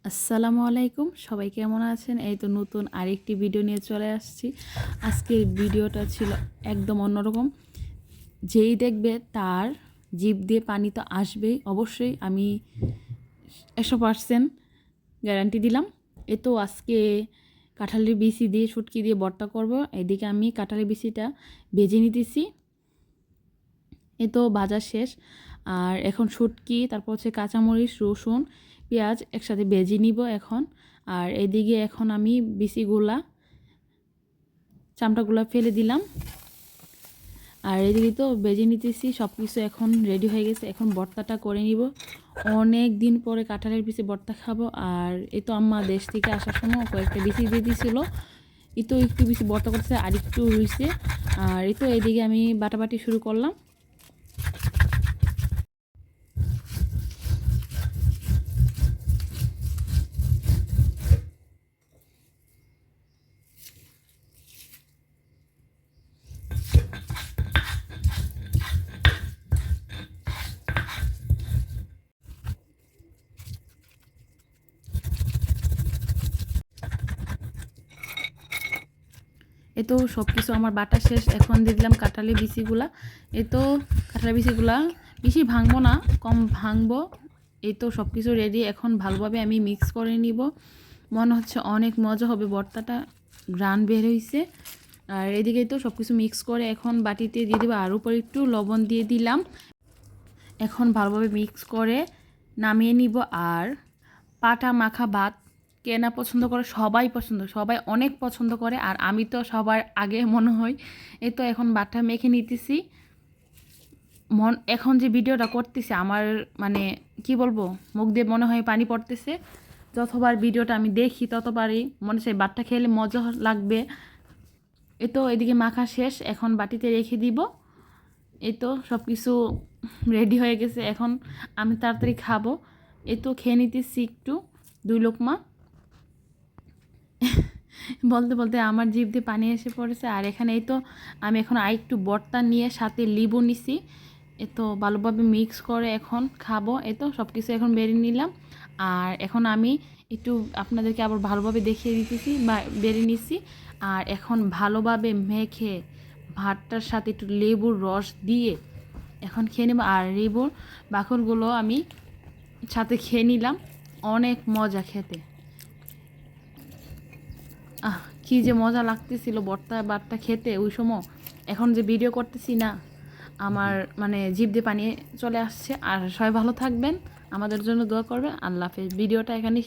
আসসালামু আলাইকুম, সবাই কেমন আছেন? এই তো নতুন আরেকটি ভিডিও নিয়ে চলে আসছি। আজকের ভিডিওটা ছিল একদম অন্যরকম। যেই দেখবে তার জিভ দিয়ে পানি তো আসবেই, অবশ্যই আমি 100% গ্যারান্টি দিলাম। এ তো আজকে কাঁঠালের বিচি দিয়ে শুটকি দিয়ে ভর্তা করব। এদিকে আমি কাঁঠালের বিচিটা ভেজে নিতেছি। এ তো ভাজা শেষ। আর এখন শুটকি, তারপর হচ্ছে কাঁচামরিচ, রসুন, পেঁয়াজ একসাথে ভেজে নিব এখন। আর এদিকে এখন আমি বিচিগুলা, চামড়াগুলা ফেলে দিলাম। আর এদিকে তো ভেজে নিতেছি, সব কিছু এখন রেডি হয়ে গেছে। এখন ভর্তাটা করে নিব। অনেক দিন পরে কাঁঠালের বিচি ভর্তা খাবো। আর এই তো আম্মা দেশ থেকে আসার সময় কয়েকটা বিচি দিয়ে দিয়েছিল। এই তো একটু বেশি ভর্তা করছে, আর একটু হয়েছে। আর এই তো এদিকে আমি বাটাবাটি শুরু করলাম। এ তো সব কিছু আমার বাটা শেষ। এখন দিয়ে দিলাম কাঁঠালের বিচিগুলা। এই তো কাঁঠালের বিচিগুলা বেশি ভাঙবো না, কম ভাঙবো। এই তো সব কিছু রেডি। এখন ভালোভাবে আমি মিক্স করে নিব। মনে হচ্ছে অনেক মজা হবে ভর্তাটা, গ্রান বের হয়েছে। আর এদিকে তো সব কিছু মিক্স করে এখন বাটিতে দিয়ে দেবো। আর উপরে একটু লবণ দিয়ে দিলাম। এখন ভালোভাবে মিক্স করে নামিয়ে নিব। আর পাটা মাখা ভাত কে না পছন্দ করে? সবাই পছন্দ, সবাই অনেক পছন্দ করে। আর আমি তো সবার আগে মনে হয়। এই তো এখন ভাতটা মেখে নিতেছি। এখন যে ভিডিওটা করতেছি আমার মানে কি বলবো, মুখ দিয়ে মনে হয় পানি পড়তেছে। যতবার ভিডিওটা আমি দেখি ততবারই মনে হয় ভাতটা খেলে মজা লাগবে। এই তো এদিকে মাখা শেষ, এখন বাটিতে রেখে দিব। এই তো সব কিছু রেডি হয়ে গেছে। এখন আমি তাড়াতাড়ি খাবো। এই তো খেয়ে নিতেছি একটু, 2 লোকমা। বলতে বলতে আমার জিভ দিয়ে পানি এসে পড়েছে। আর এখানে এই তো আমি এখন আরেকটু ভর্তা নিয়ে সাথে লেবু নিছি। এ তো ভালোভাবে মিক্স করে এখন খাবো। এই তো সব কিছু এখন বেড়ে নিলাম। আর এখন আমি একটু আপনাদেরকে আবার ভালোভাবে দেখিয়ে দিতেছি বা বেড়ে নিছি। আর এখন ভালোভাবে মেখে ভাতটার সাথে একটু লেবুর রস দিয়ে এখন খেয়ে নেব। আর লেবুর বাকলগুলো আমি সাথে খেয়ে নিলাম। অনেক মজা খেতে। কি যে মজা লাগতেছিল ভাতটা খেতে ওই সময়। এখন যে ভিডিও করতেছি না, আমার মানে জিভ দিয়ে পানি চলে আসছে। আর সবাই ভালো থাকবেন, আমাদের জন্য দোয়া করবেন। আল্লাহ হাফেজ। ভিডিওটা এখানে